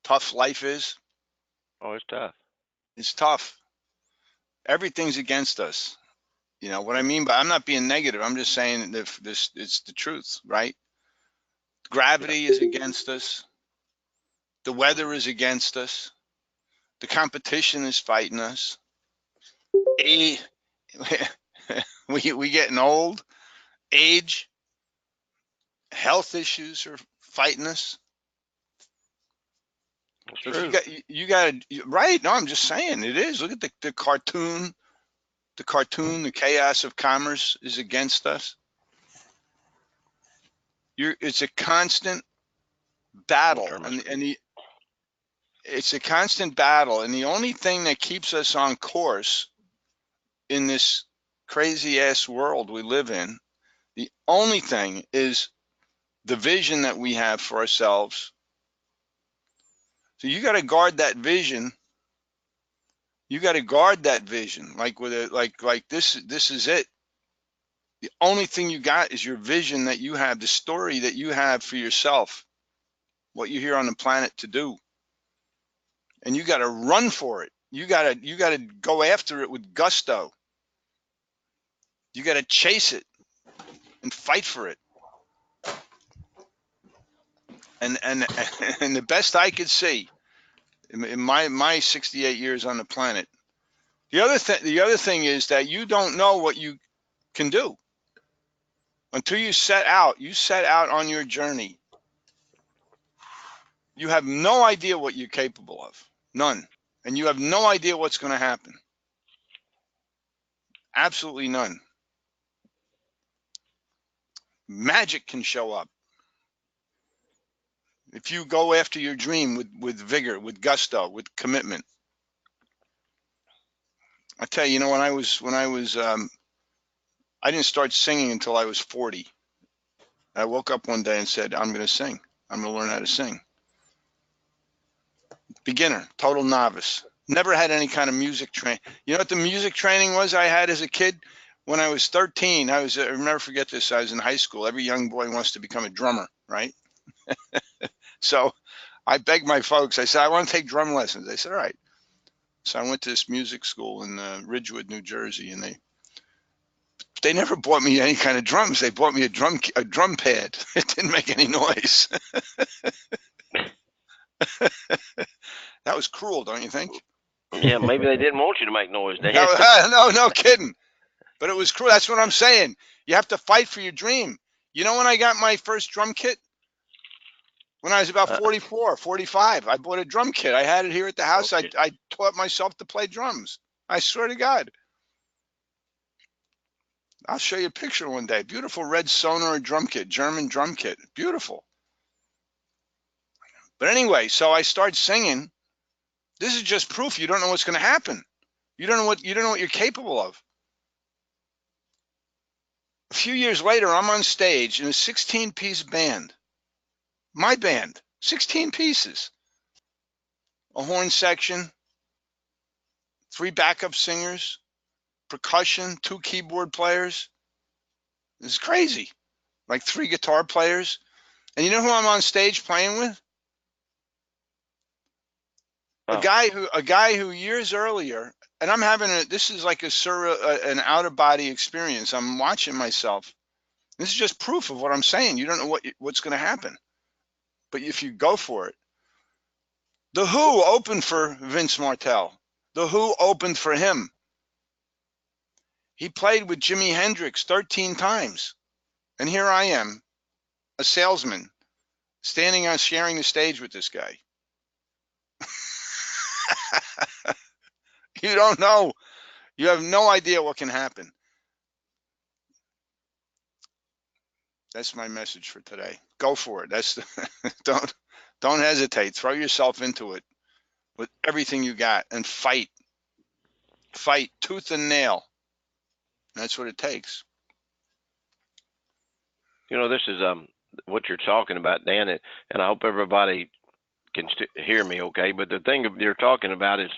tough life is? Oh, it's tough. It's tough. Everything's against us. You know what I mean? But I'm not being negative. I'm just saying that this it's the truth, right? Yeah. Gravity is against us. The weather Hmm. is against us. The competition is fighting us. A, we getting old. Age, health issues are fighting us. It's So if true. you got right. No, I'm just saying it is. Look at the cartoon. The cartoon, the chaos of commerce is against us. It's a constant I'm gonna battle, turn my and screen. it's a constant battle, and the only thing that keeps us on course in this crazy ass world we live in, the only thing is the vision that we have for ourselves. So you got to guard that vision. You got to guard that vision, like with it, like this. This is it. The only thing you got is your vision that you have, the story that you have for yourself, what you're here on the planet to do, and you got to run for it. You got to go after it with gusto. You got to chase it and fight for it. And and the best I could see in my 68 years on the planet, the other thing is that you don't know what you can do until you set out. You set out on your journey. You have no idea what you're capable of. None. And you have no idea what's going to happen. Absolutely none. Magic can show up if you go after your dream with vigor, with gusto, with commitment. I tell you, when I was I didn't start singing until I was 40. I woke up one day and said, I'm going to sing. I'm going to learn how to sing. Beginner, total novice. Never had any kind of music training. You know what the music training was I had as a kid? When I was 13, I'll never forget this. I was in high school. Every young boy wants to become a drummer, right? So I begged my folks. I said, I want to take drum lessons. They said, all right. So I went to this music school in Ridgewood, New Jersey, and they never bought me any kind of drums. They bought me a drum pad. It didn't make any noise. That was cruel, don't you think? Yeah, maybe they didn't want you to make noise, Dan. No, no kidding. But it was cruel. That's what I'm saying. You have to fight for your dream. You know when I got my first drum kit? When I was about uh, 44, 45, I bought a drum kit. I had it here at the house. I, okay. I taught myself to play drums. I swear to God. I'll show you a picture one day. Beautiful red Sonar drum kit, German drum kit. Beautiful. But anyway, so I start singing. This is just proof you don't know what's going to happen. You don't know what you're capable of. A few years later, I'm on stage in a 16-piece band. My band, 16 pieces. A horn section, three backup singers, percussion, two keyboard players. This is crazy. Like three guitar players. And you know who I'm on stage playing with? A Oh, guy who a guy who years earlier, and I'm having this is like an out of body experience. I'm watching myself. This is just proof of what I'm saying. You don't know what's going to happen, but if you go for it. The Who opened for Vince Martell. The Who opened for him. He played with Jimi Hendrix 13 times. And here I am, a salesman, standing on sharing the stage with this guy. You don't know. You have no idea what can happen. That's my message for today. Go for it. Don't hesitate. Throw yourself into it with everything you got and fight. Fight tooth and nail. That's what it takes. this is what you're talking about, Dan, and I hope everybody can hear me okay. But the thing you're talking about is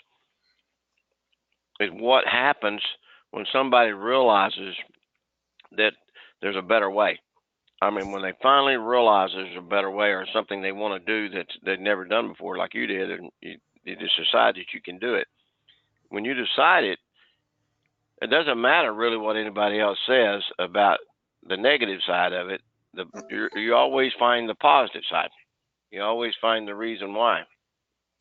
what happens when somebody realizes that there's a better way. I mean, when they finally realize there's a better way or something they want to do that they've never done before, like you did, and you just decide that you can do it. When you decide it, it doesn't matter really what anybody else says about the negative side of it. You always find the positive side. You always find the reason why.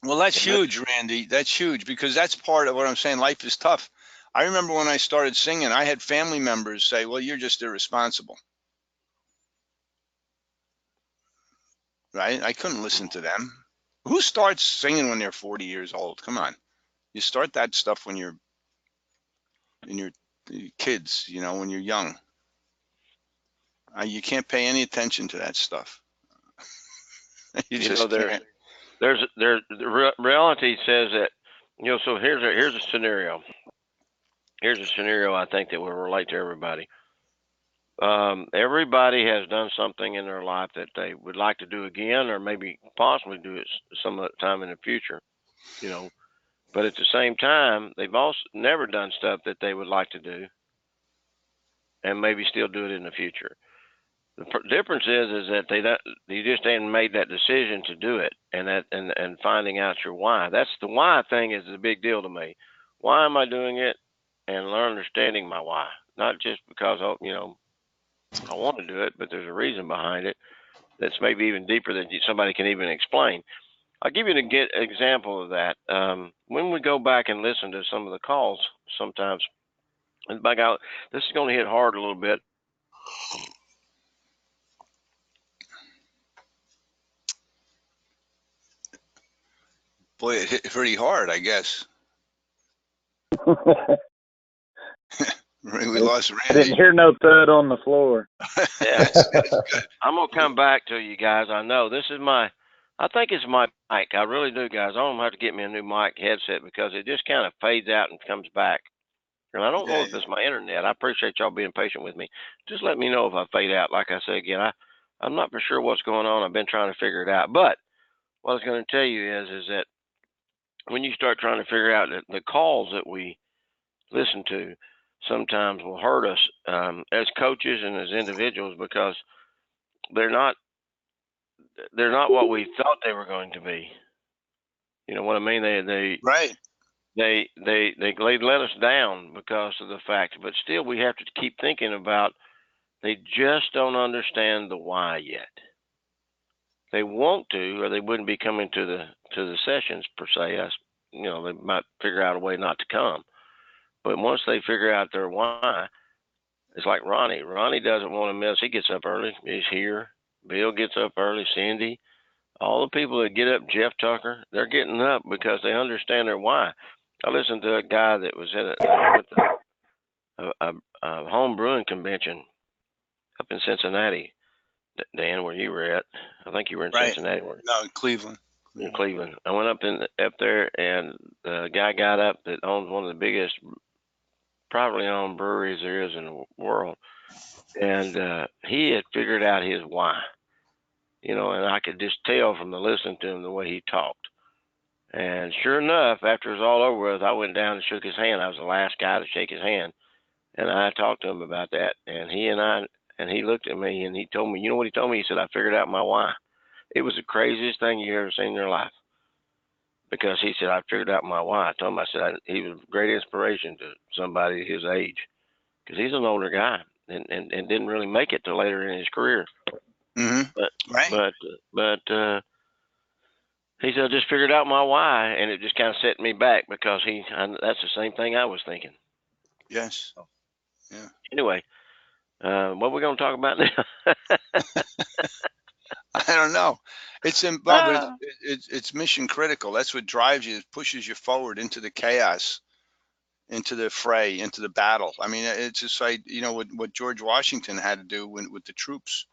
Well, that's And that's, huge, Randy. That's huge because that's part of what I'm saying. Life is tough. I remember when I started singing, I had family members say, "Well, you're just irresponsible." Right? I couldn't listen to them. Who starts singing when they're 40 years old? Come on. You start that stuff when you're in your kids, when you're young. You can't pay any attention to that stuff. You you know, just can't. the reality says that, so here's a scenario. Here's a scenario I think that will relate to everybody. Everybody has done something in their life that they would like to do again, or maybe possibly do it some time in the future. You know, but at the same time, they've also never done stuff that they would like to do, and maybe still do it in the future. The difference is that you just ain't made that decision to do it, and finding out your why. That's the why thing is the big deal to me. Why am I doing it, and understanding my why, not just because I want to do it, but there's a reason behind it that's maybe even deeper than somebody can even explain. I'll give you an example of that. When we go back and listen to some of the calls, sometimes, and by God, this is going to hit hard a little bit. Boy, it hit pretty hard, I guess. We I lost didn't Randy. hear no thud on the floor. Yeah, That's good. I'm gonna come back to you guys. I know this is I think it's my mic. I really do, guys. I'm gonna have to get me a new mic headset because it just kind of fades out and comes back. And I don't know Yeah, if it's my internet. I appreciate y'all being patient with me. Just let me know if I fade out. Like I say again, I'm not for sure what's going on. I've been trying to figure it out. But what I was going to tell you is that when you start trying to figure out that the calls that we listen to sometimes will hurt us as coaches and as individuals because they're not they're not what we thought they were going to be. You know what I mean? right. They let us down because of the fact, but still we have to keep thinking about they just don't understand the why yet. They want to, or they wouldn't be coming to the sessions per se. They might figure out a way not to come. But once they figure out their why, it's like Ronnie. Ronnie doesn't want to miss. He gets up early. He's here. Bill gets up early. Cindy, all the people that get up, Jeff Tucker, they're getting up because they understand their why. I listened to a guy that was at a home brewing convention up in Cincinnati. Dan, where you were at, I think you were in Right. Cincinnati, No, Cleveland. in Cleveland. I went up there, and the guy got up that owns one of the biggest privately owned breweries there is in the world, and he had figured out his why. And I could just tell from the listening to him the way he talked. And sure enough, after it was all over with, I went down and shook his hand. I was the last guy to shake his hand, and I talked to him about that. And he looked at me and he told me, you know what he told me? He said, I figured out my why. It was the craziest thing you ever seen in your life because he said, I figured out my why. I told him, I said, he was a great inspiration to somebody his age because he's an older guy and didn't really make it till later in his career. But, Right. but he said, I just figured out my why, and it just kind of set me back because that's the same thing I was thinking. Yes. Yeah. Anyway, what are we going to talk about now? I don't know. But it's mission critical. That's what drives you, pushes you forward into the chaos, into the fray, into the battle. I mean, it's just like what George Washington had to do with the troops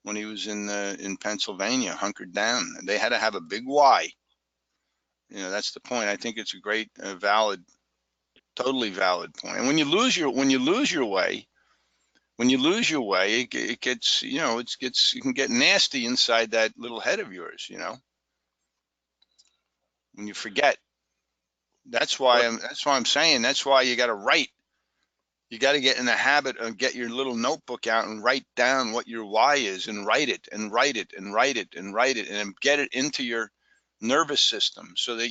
when he was in Pennsylvania, hunkered down. They had to have a big why. That's the point. I think it's a great, valid, totally valid point. And when you lose your way, it gets, it can get nasty inside that little head of yours. When you forget. That's why I'm saying. That's why you got to write. You got to get in the habit of get your little notebook out and write down what your why is, and write it and write it and write it and write it, and get it into your nervous system so that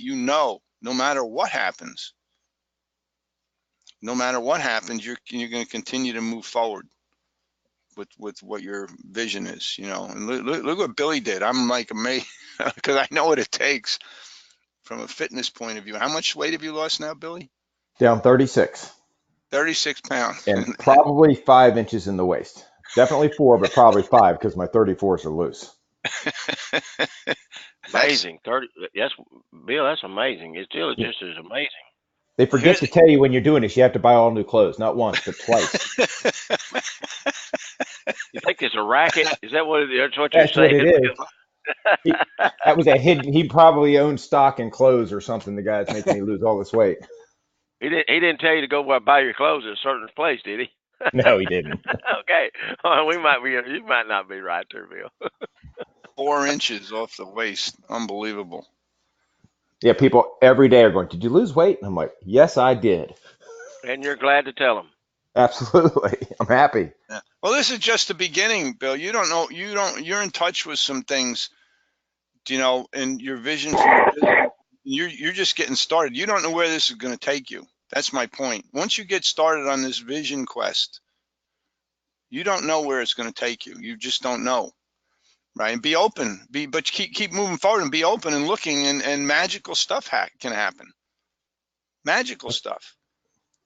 no matter what happens, you're going to continue to move forward with what your vision is, And look what Billy did. I'm like amazed because I know what it takes from a fitness point of view. How much weight have you lost now, Billy? Down 36. 36 pounds. And probably 5 inches in the waist. Definitely 4, but probably 5 because my 34s are loose. Amazing. 30. Yes, Bill, that's amazing. It still Yeah. just is amazing. They forget to tell you when you're doing this, you have to buy all new clothes, not once, but twice. You think it's a racket? Is that what that's what you're That's what it saying? is. That was a hidden. He probably owned stock in clothes or something. The guy's making me lose all this weight. He didn't tell you to go buy your clothes at a certain place, did he? No, he didn't. Okay. Well, you might not be right there, Bill. 4 inches off the waist. Unbelievable. Yeah, people every day are going, "Did you lose weight?" And I'm like, "Yes, I did." And you're glad to tell them. Absolutely. I'm happy. Yeah. Well, this is just the beginning, Bill. You don't know. You're in touch with some things, and your vision for your business. You're just getting started. You don't know where this is going to take you. That's my point. Once you get started on this vision quest, you don't know where it's going to take you. You just don't know, right? And be open. But keep moving forward and be open and looking, and magical stuff can happen. Magical stuff.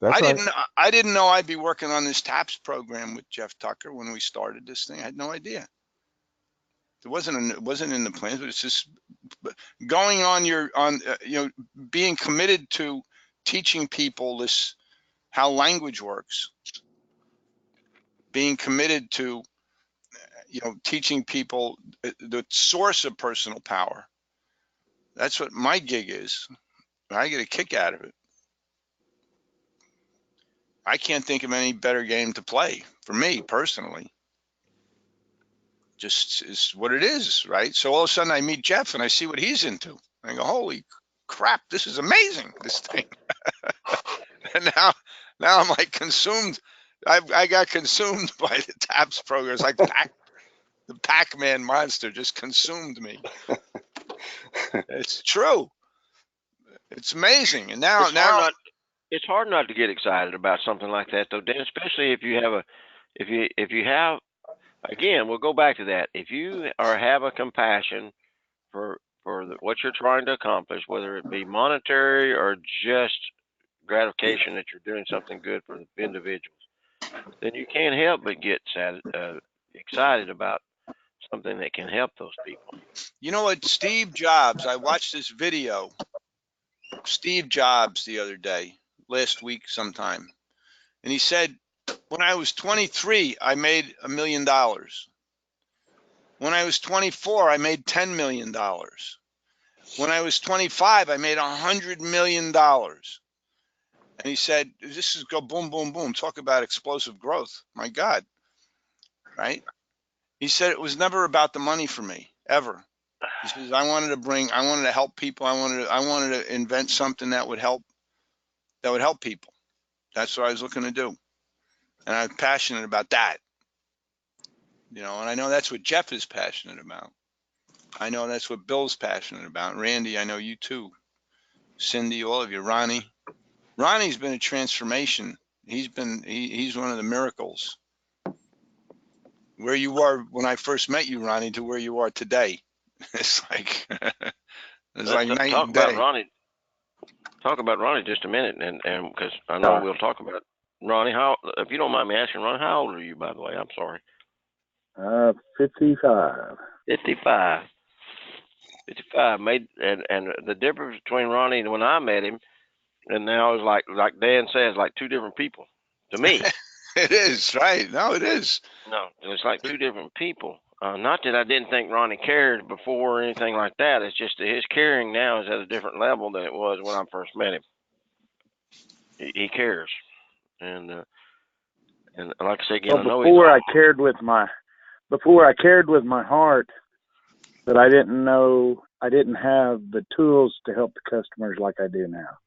That's right. I didn't know I'd be working on this TAPS program with Jeff Tucker when we started this thing. I had no idea. It wasn't in the plans, but it's just going on being committed to teaching people how language works, being committed to teaching people the source of personal power. That's what my gig is. I get a kick out of it. I can't think of any better game to play for me personally. Just is what it is, right? So all of a sudden I meet Jeff and I see what he's into. I go, holy crap, this is amazing, this thing. And now I'm like consumed. I got consumed by the TAPS program. It's like the Pac-Man monster just consumed me. It's true. It's amazing. And now It's hard not to get excited about something like that, though, Dan. Especially if you have again, we'll go back to that. If you have a compassion for what you're trying to accomplish, whether it be monetary or just gratification that you're doing something good for the individuals, then you can't help but get excited about something that can help those people. You know what, Steve Jobs, I watched this video, Steve Jobs, the other day, last week sometime, and he said, when I was 23, I made $1 million. When I was 24, I made $10 million. When I was 25, I made $100 million. And he said, this is go boom, boom, boom. Talk about explosive growth. My God. Right? He said it was never about the money for me, ever. He says, I wanted to help people. I wanted to invent something that would help people. That's what I was looking to do. And I'm passionate about that. And I know that's what Jeff is passionate about. I know that's what Bill's passionate about. Randy, I know you too. Cindy, all of you. Ronnie's been a transformation. He's one of the miracles. Where you were when I first met you, Ronnie, to where you are today. It's like like night and day. Talk about Ronnie just a minute, and because I know we'll talk about Ronnie. If you don't mind me asking, Ronnie, how old are you, by the way? I'm sorry. 55. 55. 55 made, and the difference between Ronnie and when I met him and now is like Dan says, like two different people to me. It is, right? No, it is. No, it's like two different people. Not that I didn't think Ronnie cared before or anything like that. It's just that his caring now is at a different level than it was when I first met him. He cares, and like I say again, Well, I know before I cared with my heart, but I didn't know I didn't have the tools to help the customers like I do now.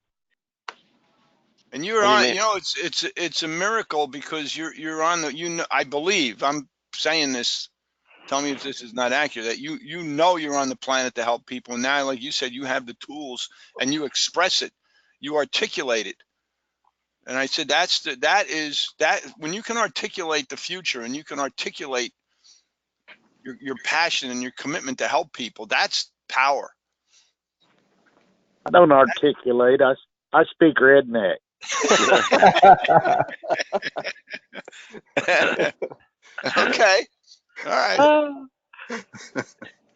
And you're What do you on. mean? It's a miracle because you're on the. I believe I'm saying this. Tell me if this is not accurate. That you're on the planet to help people. And now, like you said, you have the tools and you express it, you articulate it. And I said that when you can articulate the future and you can articulate your passion and your commitment to help people, that's power. I don't articulate. I speak redneck. Okay. All right.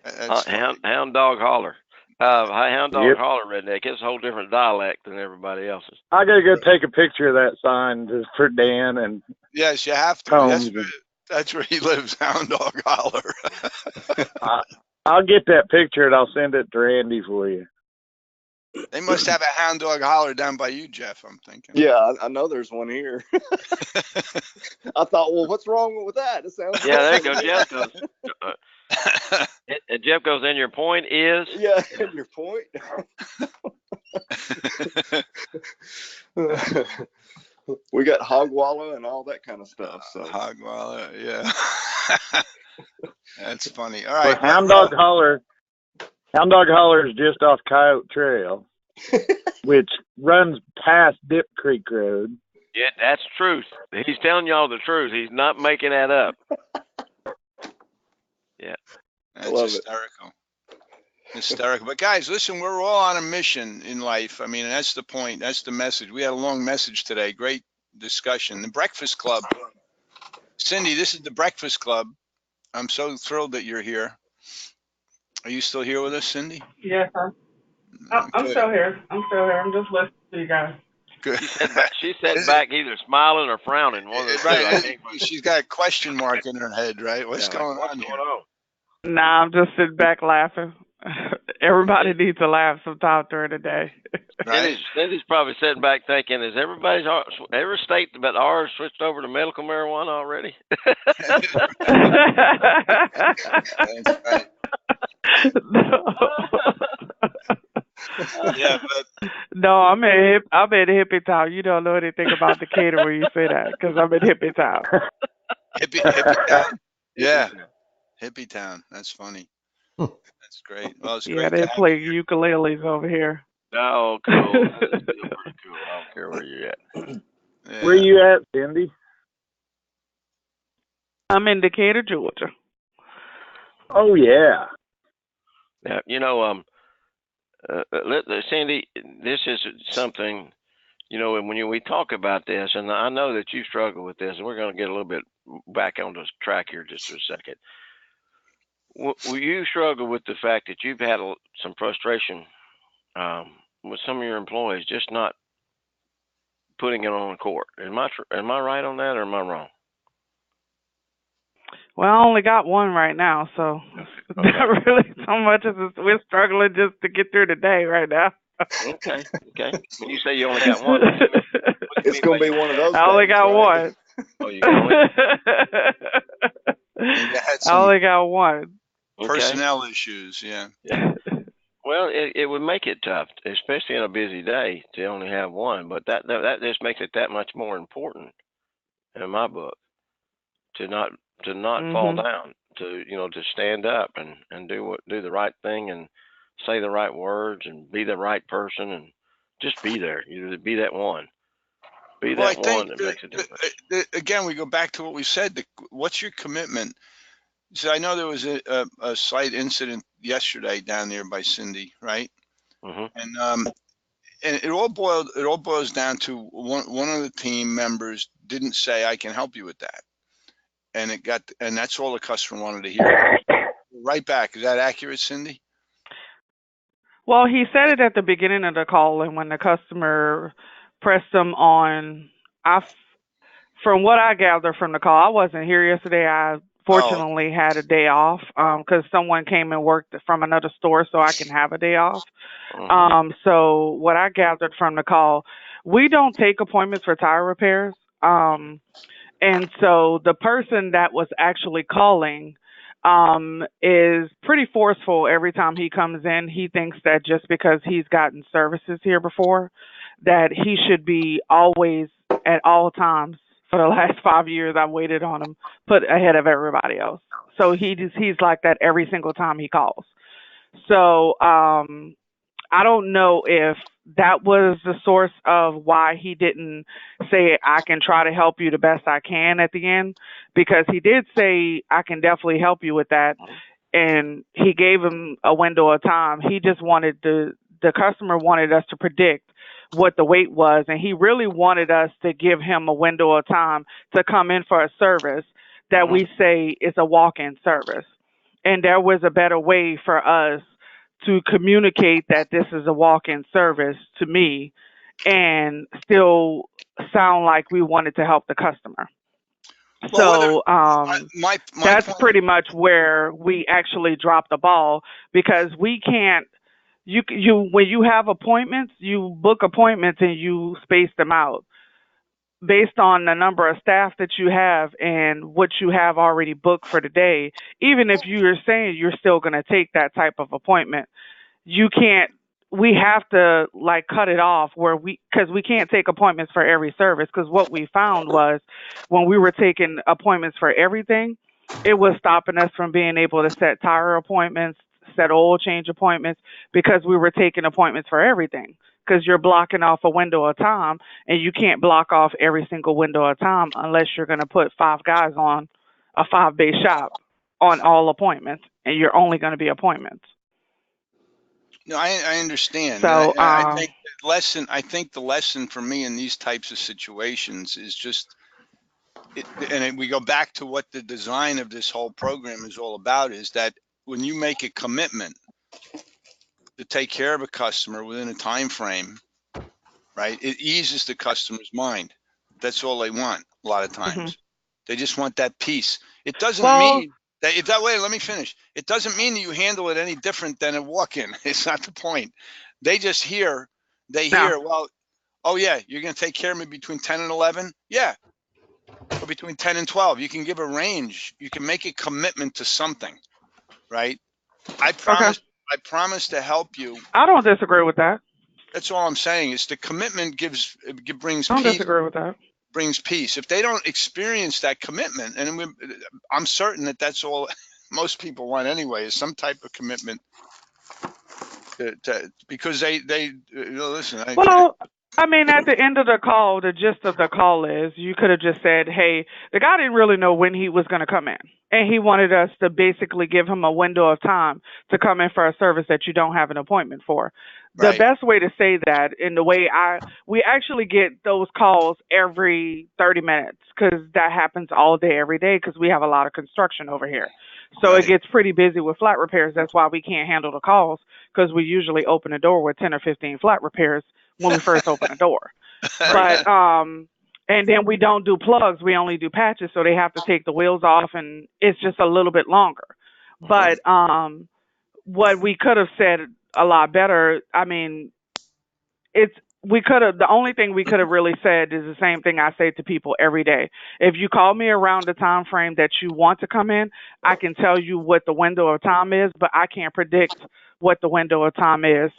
That's funny. Hound dog holler. Hound dog Yep. holler redneck. It's a whole different dialect than everybody else's. I gotta go take a picture of that sign just for Dan and Yes, you have to. Combs. That's where he lives, Hound Dog Holler. I'll get that picture and I'll send it to Randy for you. They must have a Hound Dog Holler down by you, Jeff, I'm thinking. Yeah, I know there's one here. I thought, well, what's wrong with that? It sounds Yeah, there you good. go. Jeff goes. And Jeff goes. And your point is? Yeah, your point. We got hog wallow and all that kind of stuff. So Hog Wallow, yeah. That's funny. All right. But Hound Dog Holler is just off Coyote Trail, which runs past Dip Creek Road. Yeah, that's truth. He's telling y'all the truth. He's not making that up. Yeah. That's love hysterical. Hysterical. But guys, listen, we're all on a mission in life. I mean, that's the point. That's the message. We had a long message today. Great discussion. The Breakfast Club. Cindy, this is the Breakfast Club. I'm so thrilled that you're here. Are you still here with us, Cindy? Yes, I'm still here. I'm just listening to you guys. Good. She sat back either smiling or frowning. One of the two. I Right. think. She's got a question mark in her head, right? What's going on here? Nah, I'm just sitting back laughing. Everybody needs to laugh sometime during the day. Right? Cindy's probably sitting back thinking, "Is every state but ours switched over to medical marijuana already?" That's right. Yeah, but No, I'm in hippie town. You don't know anything about Decatur when you say that, because I'm in hippie town. hippie town. Yeah, hippie town. That's funny. That's great. Well, it's Yeah, great. they to have play you ukuleles over here. Oh, cool. That's still pretty cool. I don't care where you're at. here. Where you at, Cindy? I'm in Decatur, Georgia. Oh yeah. Yeah, Cindy, this is something, and when we talk about this, and I know that you struggle with this, and we're going to get a little bit back on this track here just for a second. Will you struggle with the fact that you've had some frustration with some of your employees just not putting it on court? Am I right on that, or am I wrong? Well, I only got one right now, so not really so much as we're struggling just to get through the day right now. Okay. When you say you only got one, it's going to be one of those. I only days, got right? one. Oh, you got one? I only got one. Personnel issues, yeah. Well, it would make it tough, especially in a busy day, to only have one. But that just makes it that much more important, in my book, to not fall down, to stand up and do the right thing and say the right words and be the right person and just be there. Be that one. Be Well, that I think one that makes a difference. Again, we go back to what we said. What's your commitment? So I know there was a slight incident yesterday down there by Cindy, right? Mm-hmm. And it all boils down to one of the team members didn't say, "I can help you with that," and that's all the customer wanted to hear. Right back. Is that accurate, Cindy? Well, he said it at the beginning of the call, and when the customer pressed him on, from what I gathered from the call, I wasn't here yesterday. I fortunately had a day off because someone came and worked from another store, so I can have a day off. So what I gathered from the call, we don't take appointments for tire repairs. And so the person that was actually calling is pretty forceful every time he comes in. He thinks that just because he's gotten services here before, that he should be always at all times for the last 5 years I've waited on him, put ahead of everybody else. So he's like that every single time he calls. So I don't know if that was the source of why he didn't say I can try to help you the best I can at the end, because he did say I can definitely help you with that, and he gave him a window of time. He just wanted the customer wanted us to predict what the wait was, and he really wanted us to give him a window of time to come in for a service that we say is a walk-in service. And there was a better way for us to communicate that this is a walk-in service to me and still sound like we wanted to help the customer. Well, whether So my that's point. pretty much where we actually dropped the ball, because we can't. You when you have appointments, you book appointments and you space them out based on the number of staff that you have and what you have already booked for the day. Even if you're saying you're still going to take that type of appointment, you can't. We have to like cut it off where because we can't take appointments for every service, because what we found was when we were taking appointments for everything, it was stopping us from being able to set tire appointments, set oil change appointments, because we were taking appointments for everything, because you're blocking off a window of time, and you can't block off every single window of time unless you're going to put 5 guys on a 5-bay shop on all appointments, and you're only going to be appointments. No, I understand, and So, I think the lesson. I think the lesson for me in these types of situations is just, we go back to what the design of this whole program is all about. Is that when you make a commitment to take care of a customer within a time frame, right? It eases the customer's mind. That's all they want. A lot of mhm. times, they just want that peace. It doesn't Well, mean that if that way. Let me finish. It doesn't mean that you handle it any different than a walk-in. It's not the point. They just hear. They no. hear. Well, oh yeah, you're going to take care of me between 10 and 11. Yeah, or between 10 and 12. You can give a range. You can make a commitment to something, right? I Okay. promise. I promise to help you. I don't disagree with that. That's all I'm saying. Is the commitment brings I don't peace. disagree with that. Brings peace. If they don't experience that commitment, and I'm certain that that's all most people want anyway, is some type of commitment because they listen. Well, I mean, at the end of the call, the gist of the call is you could have just said, hey, the guy didn't really know when he was going to come in. And he wanted us to basically give him a window of time to come in for a service that you don't have an appointment for. The Right, best way to say that, in the way we actually get those calls every 30 minutes, because that happens all day, every day, because we have a lot of construction over here. So it right, gets pretty busy with flat repairs. That's why we can't handle the calls, because we usually open the door with 10 or 15 flat repairs when we first open the door. Right. But and then we don't do plugs, we only do patches, so they have to take the wheels off, and it's just a little bit longer. Mhm. But what we could have said a lot better, I mean, it's we could have the only thing we could have really said is the same thing I say to people every day. If you call me around the time frame that you want to come in, I can tell you what the window of time is, but I can't predict what the window of time is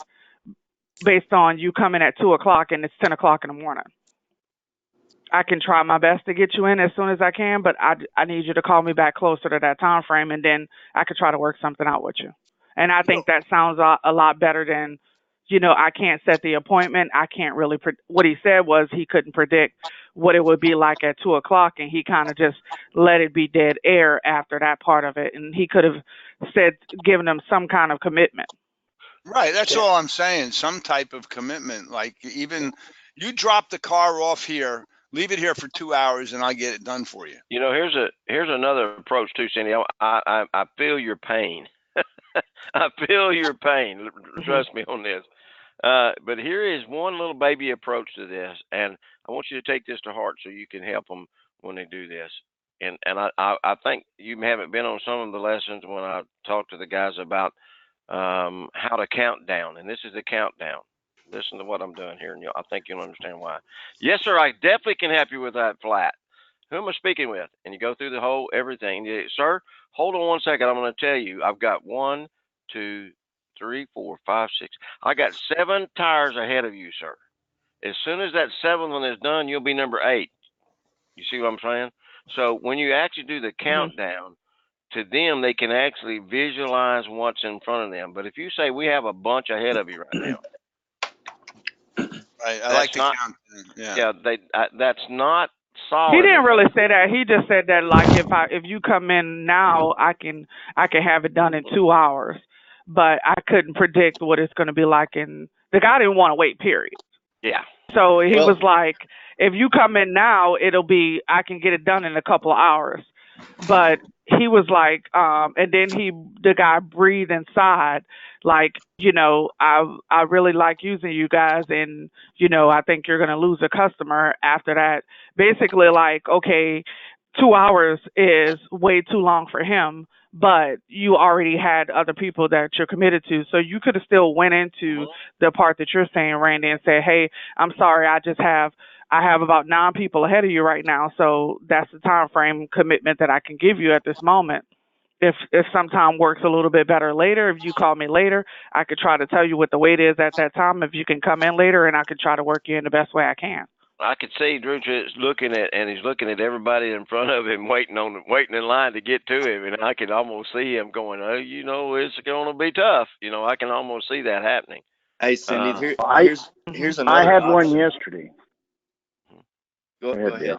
based on you coming at 2 o'clock and it's 10 o'clock in the morning. I can try my best to get you in as soon as I can, but I need you to call me back closer to that time frame, and then I could try to work something out with you. And I no, think that sounds a lot better than, I can't set the appointment. I can't really. What he said was he couldn't predict what it would be like at 2 o'clock, and he kind of just let it be dead air after that part of it. And he could have said, given them some kind of commitment. right. That's Yeah. all I'm saying. Some type of commitment, like even you drop the car off here, leave it here for 2 hours, and I get it done for you. Here's another approach too, Cindy. I feel your pain. I feel your pain. Hmm. Trust me on this. But here is one little baby approach to this, and I want you to take this to heart so you can help them when they do this. And I think you haven't been on some of the lessons when I talk to the guys about how to count down, and this is the countdown. Listen to what I'm doing here, and I think you'll understand why. Yes, sir. I definitely can help you with that flat. Who am I speaking with? And you go through the whole everything. Sir, hold on one second. I'm going to tell you. I've got 1, 2, 3, 4, 5, 6. I got 7 tires ahead of you, sir. As soon as that 7th one is done, you'll be number 8. You see what I'm saying? So when you actually do the countdown, to them, they can actually visualize what's in front of them. But if you say we have a bunch ahead of you right now, Right. I like to count. Yeah. that's not solid. He didn't really say that. He just said that like if you come in now, I can have it done in 2 hours, but I couldn't predict what it's going to be like. And the guy didn't want to wait. Period. Yeah. So he was like, if you come in now, I can get it done in a couple of hours. But he was like, and then the guy breathed inside, like, I really like using you guys, and I think you're gonna lose a customer after that. Basically, like, okay, 2 hours is way too long for him, but you already had other people that you're committed to, so you could have still went into the part that you're saying, Randy, and said, hey, I'm sorry, I have about 9 people ahead of you right now, so that's the time frame commitment that I can give you at this moment. If sometime works a little bit better later, if you call me later, I could try to tell you what the wait is at that time. If you can come in later, and I could try to work you in the best way I can. I could see Drew is looking at everybody in front of him, waiting in line to get to him, and I could almost see him going, "Oh, it's going to be tough." I can almost see that happening. Hey, Cindy, here's another. I had option. one yesterday. Go ahead.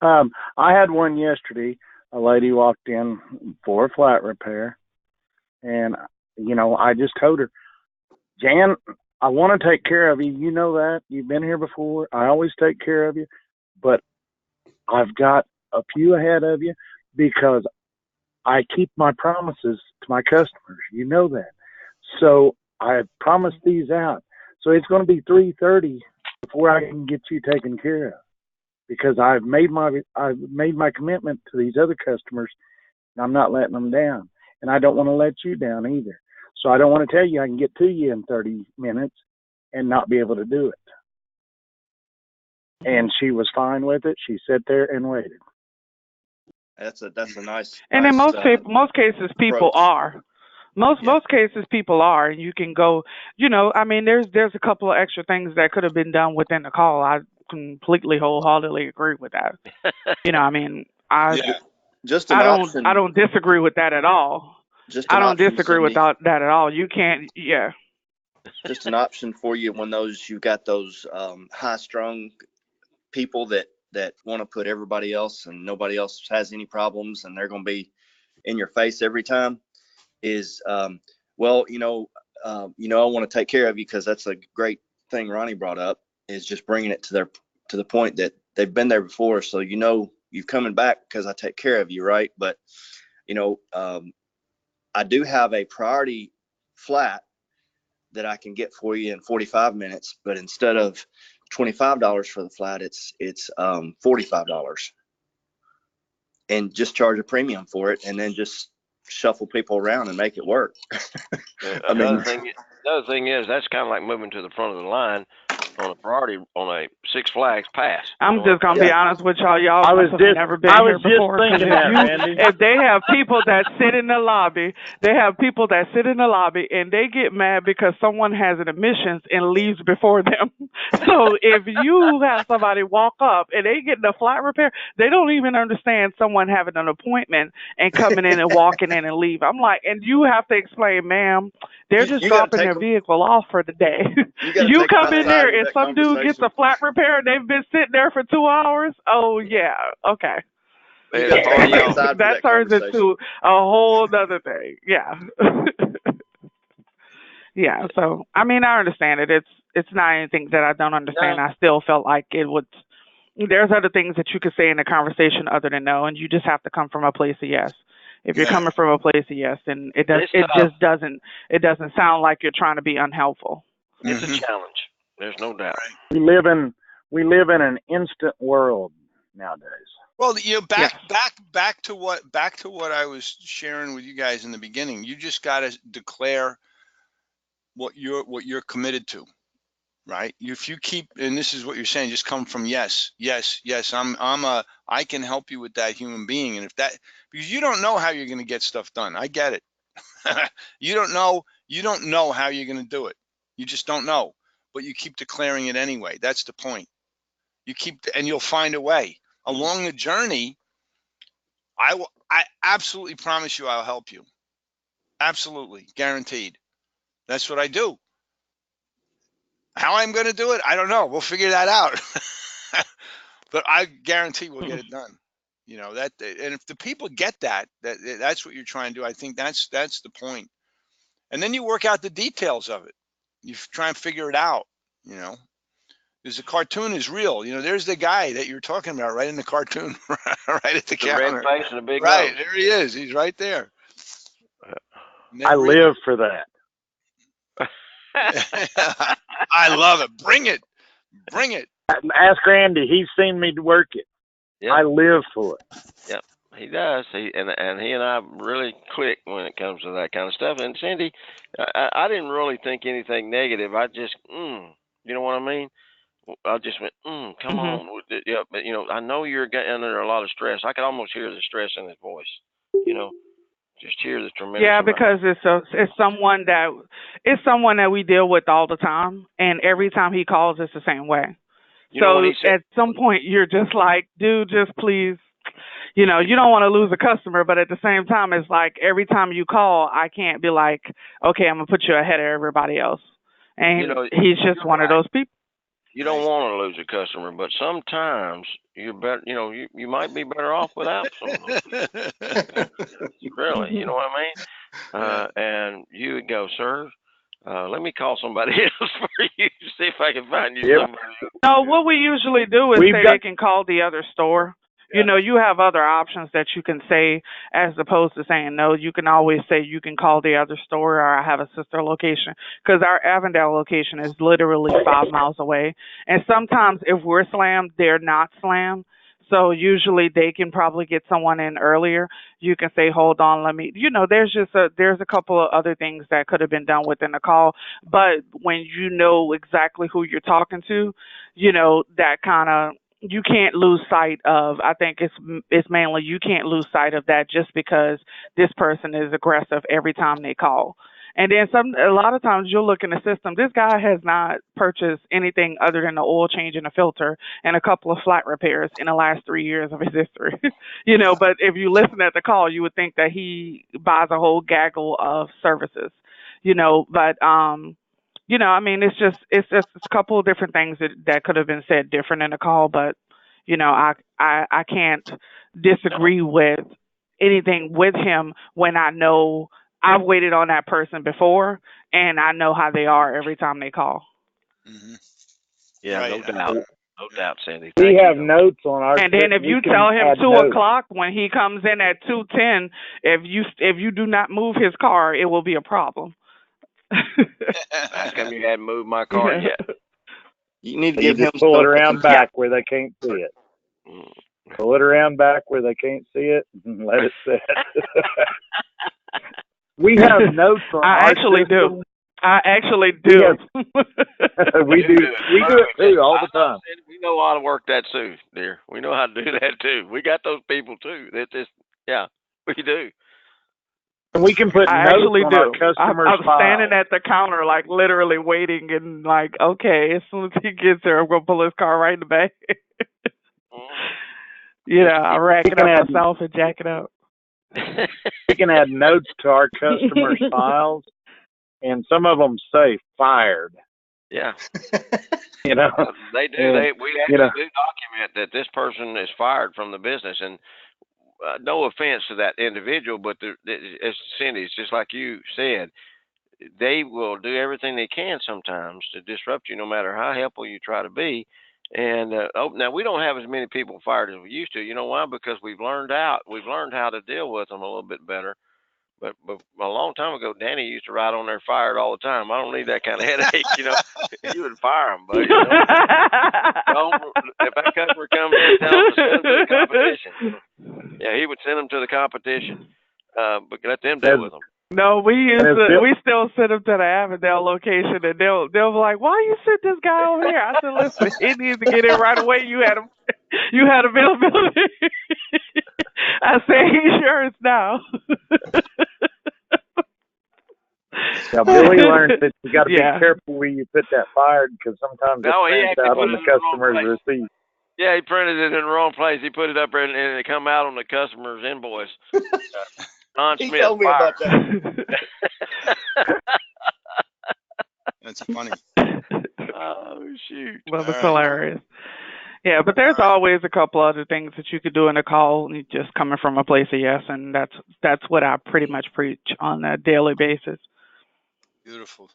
I had one yesterday. A lady walked in for a flat repair, and I just told her, Jan, I want to take care of you. You know that. You've been here before. I always take care of you, but I've got a few ahead of you because I keep my promises to my customers. You know that. So I promised these out. So it's going to be 3:30 before I can get you taken care of, because I've made my commitment to these other customers, and I'm not letting them down, and I don't want to let you down either. So I don't want to tell you I can get to you in 30 minutes and not be able to do it. And she was fine with it. She sat there and waited. That's a nice. And in most cases, people are. Most cases, people are, and you can go. I mean, there's a couple of extra things that could have been done within the call. I completely, wholeheartedly agree with that. I mean, I don't disagree with that at all. I don't disagree with that at all. You can't, Just an option for you when you've got those high-strung people that want to put everybody else and nobody else has any problems, and they're going to be in your face every time. Is I want to take care of you, because that's a great thing Ronnie brought up. Is just bringing it to the point that they've been there before, so you're coming back because I take care of you, right? But I do have a priority flat that I can get for you in 45 minutes, but instead of $25 for the flat, it's $45, and just charge a premium for it, and then just shuffle people around and make it work. The other thing is that's kind of like moving to the front of the line on a priority on a Six Flags pass. I'm just gonna be honest with y'all. Y'all have never been here before. Randy. If they have people that sit in the lobby, and they get mad because someone has an admissions and leaves before them. So if you have somebody walk up and they get in a flat repair, they don't even understand someone having an appointment and coming in and walking in and leave. I'm like, and you have to explain, ma'am, they're just dropping their vehicle off for the day. You come in there and some dude gets a flat repair and they've been sitting there for 2 hours. Oh yeah, okay. That turns into a whole other thing. Yeah. Yeah. So I mean, I understand it. It's not anything that I don't understand. No. I still felt like it would. There's other things that you could say in a conversation other than no, and you just have to come from a place of yes. If you're coming from a place of yes, then it just doesn't sound like you're trying to be unhelpful. It's a challenge. There's no doubt. We live in an instant world nowadays. Well, back to what I was sharing with you guys in the beginning. You just got to declare what you're committed to, right? If you keep, and this is what you're saying, just come from yes. I can help you with that human being, and because you don't know how you're going to get stuff done. I get it. You don't know how you're going to do it. You just don't know. but you keep declaring it anyway. That's the point. And you'll find a way along the journey. I absolutely promise you I'll help you. Absolutely, guaranteed. That's what I do. How I'm going to do it, I don't know. We'll figure that out. But I guarantee we'll get it done. That, and if the people get that's what you're trying to do. I think that's the point. And then you work out the details of it. You try and figure it out. Because the cartoon is real. There's the guy that you're talking about right in the cartoon, right at the counter. Red face and a big right nose. there he is. He's right there. I live for that. I love it. Bring it. Ask Randy. He's seen me work it. Yep. I live for it. Yep, he does. He and I really click when it comes to that kind of stuff. And Cindy, I didn't really think anything negative. I just, you know what I mean? I just went, come on. Yeah, but I know you're under a lot of stress. I could almost hear the stress in his voice. Just hear the tremendous. Yeah, because it's someone that we deal with all the time, and every time he calls, it's the same way. So at some point, you're just like, dude, just please. You don't want to lose a customer, but at the same time, it's like every time you call, I can't be like, okay, I'm gonna put you ahead of everybody else. And he's just one of those people. You don't want to lose a customer, but sometimes you're better. You might be better off without someone. Really, you know what I mean? And you would go, sir, let me call somebody else for you. See if I can find you somebody else. No, what we usually do is they can call the other store. Yeah. You have other options that you can say as opposed to saying no. You can always say you can call the other store, or I have a sister location, because our Avondale location is literally 5 miles away. And sometimes if we're slammed, they're not slammed. So usually they can probably get someone in earlier. You can say, hold on, let me, there's a couple of other things that could have been done within the call. But when you know exactly who you're talking to, that kind of, you can't lose sight of. I think it's mainly you can't lose sight of that just because this person is aggressive every time they call. And then a lot of times you'll look in the system, this guy has not purchased anything other than the oil change and a filter and a couple of flat repairs in the last 3 years of his history. But if you listen at the call, you would think that he buys a whole gaggle of services. But I mean, it's just a couple of different things that could have been said different in the call, but I can't disagree with anything with him when I know I've waited on that person before and I know how they are every time they call. Mm-hmm. Yeah, right. No doubt, Sandy. We have notes on our. And then if you tell him 2:00 when he comes in at 2:10, if you do not move his car, it will be a problem. How come you hadn't moved my car yet? You need to give him pull it around back where they can't see it. Pull it around back where they can't see it and let it sit. We have notes on our actually system. do. I actually do. We do it too all the time. We know how to work that too, dear. We know how to do that too. We got those people too. We do. And we can put notes on our customers' I'm standing at the counter, like literally waiting, and like, okay, as soon as he gets there, I'm gonna pull his car right in the back. I rack it up myself and jack it up. We can add notes to our customers' files, and some of them say fired. Yeah. They do. We actually do document that this person is fired from the business, and no offense to that individual, but as Cindy, it's just like you said, they will do everything they can sometimes to disrupt you, no matter how helpful you try to be. And now we don't have as many people fired as we used to. You know why? Because we've learned how to deal with them a little bit better. But a long time ago, Danny used to ride on there fired all the time. I don't need that kind of headache, You would fire him, buddy. If that customer comes in, tell him to send him to the competition. Yeah, he would send them to the competition, but let them deal with them. No, we still send them to the Avondale location, and they'll be like, "Why you sent this guy over here?" I said, "Listen, he needs to get in right away. You had availability." I say he's yours now. Yeah, Billy learned that you got to Yeah. be careful where you put that fired because sometimes it Oh, he prints actually out put on it the in the wrong customer's place. receipt. Yeah, he printed it in the wrong place. He put it up there and it come out on the customer's invoice. Don He Smith told me fired. about that. That's funny. Oh shoot! Well, All that's right. hilarious. Yeah, but there's All right. always a couple other things that you could do in a call, just coming from a place of yes, and that's what I pretty much preach on a daily basis. Beautiful.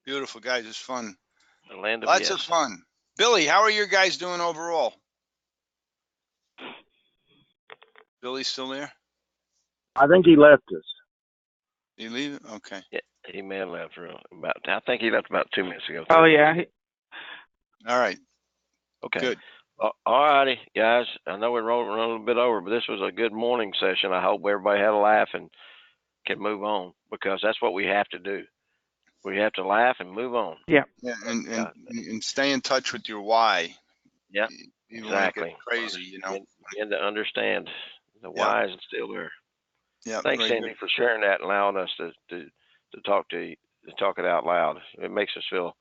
Beautiful, guys. It's fun. The land of Lots yes. of fun. Billy, how are your guys doing overall? Billy still there? I think he left us. You leave? Okay. Yeah, he may have left about. I think he left about 2 minutes ago. Oh 3 yeah, minutes. All right. Okay. Good. All righty, guys. I know we're running a little bit over, but this was a good morning session. I hope everybody had a laugh and can move on because that's what we have to do. We have to laugh and move on. yeah. Yeah, and stay in touch with your why. Yeah, Even when it gets exactly. crazy, you know. Begin to understand the Yeah. why is still there. Yeah. Thanks, Very Cindy, good. for sharing that and allowing us to talk to talk it out loud. It makes us feel.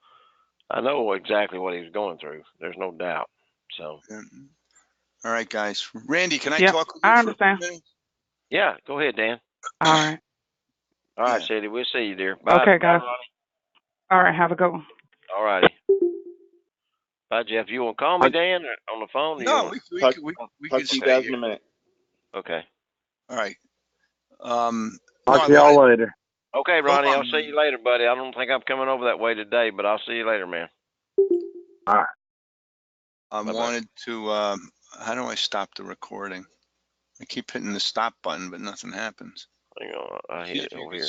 I know exactly what he was going through. There's no doubt. So Yeah. All right, guys. Randy, can I Yep, talk with you I for a few understand. minutes? yeah, go ahead, Dan. All right. All right, Yeah. Cindy, we'll see you, dear. Bye, Okay, bye, guys. Ronnie. All right, have a good one. All righty. Bye, Jeff. You want to call me, Dan, or on the phone? Or you No, want? we Talk could to you stay guys in here. a minute. Okay. All right. No, Talk I to y'all wanted. later. Okay, Hold Ronnie. I'll see on. you later, buddy. I don't think I'm coming over that way today, but I'll see you later, man. All right. I Bye-bye. wanted to. How do I stop the recording? I keep hitting the stop button, but nothing happens. Hang on. I See hit if it you over could here.